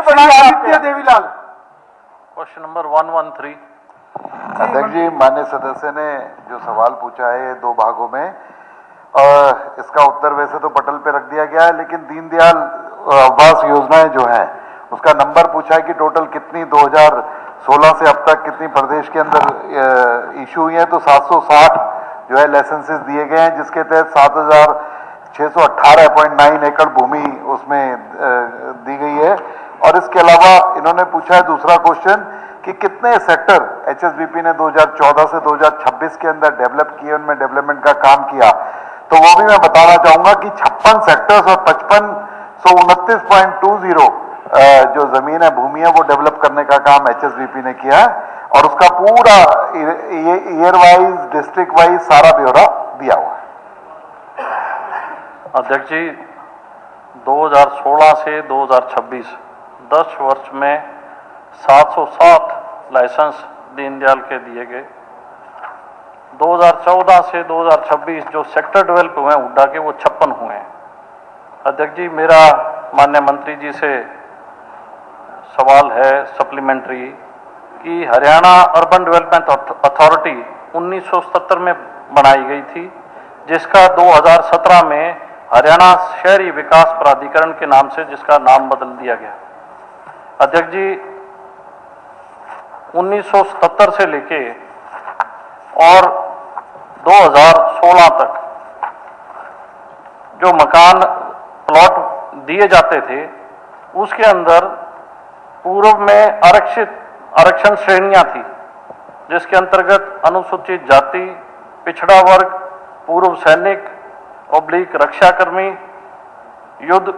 Aditya Devilal. Question number 113। अध्यक्ष जी, माननीय सदस्य ने जो सवाल पूछा है दो भागों में, इसका उत्तर वैसे तो पटल पे रख दिया गया है, लेकिन दीनदयाल आवास योजनाएं जो है उसका नंबर पूछा है कि टोटल कितनी 2016 से अब तक कितनी प्रदेश के अंदर इशू हुई है। तो 760 जो है लाइसेंसेस दिए गए हैं, जिसके तहत 7618.9 एकड़ भूमि उसमें दी गई है। और इसके अलावा इन्होंने पूछा है दूसरा क्वेश्चन कि कितने सेक्टर एचएसबीपी ने 2014 से 2026 के अंदर डेवलप किए, उनमें डेवलपमेंट का काम किया। तो वो भी मैं बताना चाहूंगा कि 56 सेक्टर्स और 5529.20 जो जमीन है, भूमि है, वो डेवलप करने का काम एचएसबीपी ने किया है। और उसका पूरा ईयर वाइज, डिस्ट्रिक्ट वाइज सारा ब्यौरा दिया हुआ है। अध्यक्ष जी, 2016 से 2026 10 वर्ष में 707 लाइसेंस दीनदयाल के दिए गए। 2014 से 2026 जो सेक्टर डेवलप हुए हैं हुड्डा के, वो 56 हुए हैं। अध्यक्ष जी, मेरा माननीय मंत्री जी से सवाल है सप्लीमेंट्री कि हरियाणा अर्बन डेवलपमेंट अथॉरिटी 1977 में बनाई गई थी, जिसका 2017 में हरियाणा शहरी विकास प्राधिकरण के नाम से जिसका नाम बदल दिया गया। अध्यक्ष जी, 1977 से लेके और 2016 तक जो मकान प्लॉट दिए जाते थे, उसके अंदर पूर्व में आरक्षण श्रेणियां थी, जिसके अंतर्गत अनुसूचित जाति, पिछड़ा वर्ग, पूर्व सैनिक / रक्षाकर्मी, युद्ध,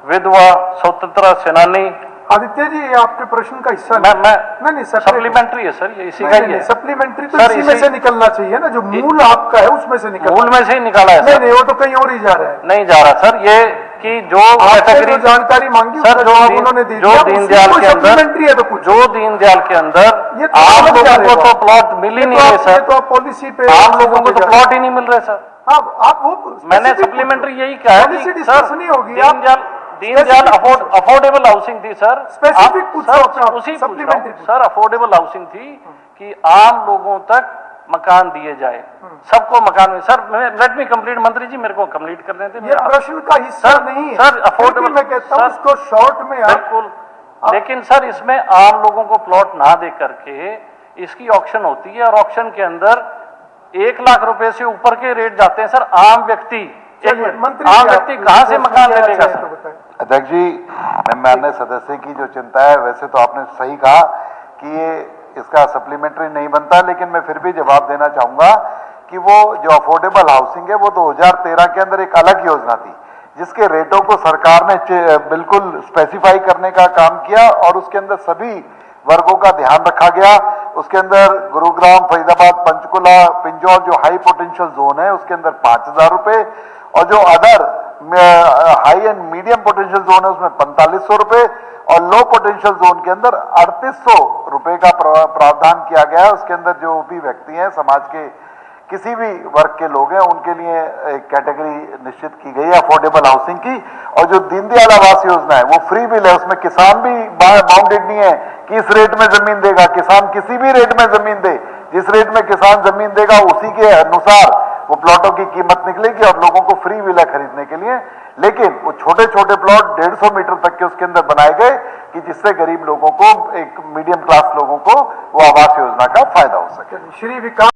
विधवा, स्वतंत्रता सेनानी। आदित्य जी, ये आपके प्रश्न का हिस्सा नहीं, सप्लीमेंट्री है सर, ये इसी का ही है। सप्लीमेंट्री तो इसी में से निकलना चाहिए ना, जो मूल आपका है उसमें से निकलना। मूल में से ही निकाला है सर। नहीं, वो तो कहीं और ही जा रहा है। नहीं जा रहा सर, ये कि जो कैटेगरी जानकारी मांगी सर, जो उन्होंने दी, जो दीनदयाल के अंदर सप्लीमेंट्री है तो कुछ, जो दीनदयाल के अंदर आम लोगों को तो प्लॉट मिल ही नहीं रहे सर। तो आप पॉलिसी पे आम लोगों को तो प्लॉट ही नहीं मिल रहे सर। आप वो मैंने सप्लीमेंट्री यही कहा है कि सर दीनदयाल अफोर्डेबल हाउसिंग थी सर। स्पेसिफिक उसी सर अफोर्डेबल हाउसिंग थी कि आम लोगों तक मकान दिए जाए, सबको मकान। सर लेट मी कंप्लीट, मंत्री जी मेरे को कंप्लीट करने दें। ये प्रश्न का हिस्सा नहीं है सर, अफोर्डेबल मैं कहता हूं उसको शॉर्ट में बिल्कुल। लेकिन सर इसमें आम लोगों को प्लॉट ना दे करके इसकी ऑक्शन होती है, और ऑक्शन के अंदर 1 लाख रुपए से ऊपर के रेट जाते हैं सर। आम व्यक्ति कहां से मकान ले लेगा सर? अध्यक्ष जी, मैं माननीय सदस्य की जो चिंता है, वैसे तो आपने सही कहा कि ये इसका सप्लीमेंट्री नहीं बनता, लेकिन मैं फिर भी जवाब देना चाहूंगा कि वो जो अफोर्डेबल हाउसिंग है वो 2013 के अंदर एक अलग योजना थी, जिसके रेटों को सरकार ने बिल्कुल स्पेसिफाई करने का काम किया, और उसके अंदर सभी वर्गों का ध्यान रखा गया। उसके अंदर गुरुग्राम, फरीदाबाद, पंचकुला, पिंजौर जो हाई पोटेंशियल जोन है उसके अंदर 5000 रुपए, और जो other high and medium potential zone है उसमें 4500 रुपए, और लो पोटेंशियल जोन के अंदर 3800 रुपए का प्रावधान किया गया है। उसके अंदर जो भी व्यक्ति हैं, समाज के किसी भी वर्ग के लोग हैं, उनके लिए एक कैटेगरी निश्चित की गई है अफोर्डेबल हाउसिंग की। और जो दीनदयाल आवास योजना है वो फ्री बिल है, उसमें किसान भी बाउंडेड नहीं है कि इस रेट में जमीन देगा। किसान किसी भी रेट में जमीन दे, जिस रेट में किसान जमीन देगा उसी के अनुसार वो प्लॉटों की कीमत निकलेगी, और लोगों को फ्री बिल है खरीदने के लिए। लेकिन वो छोटे छोटे प्लॉट 150 मीटर तक के उसके अंदर बनाए गए कि जिससे गरीब लोगों को, एक मीडियम क्लास लोगों को वो आवास योजना का फायदा हो सके। श्री विकास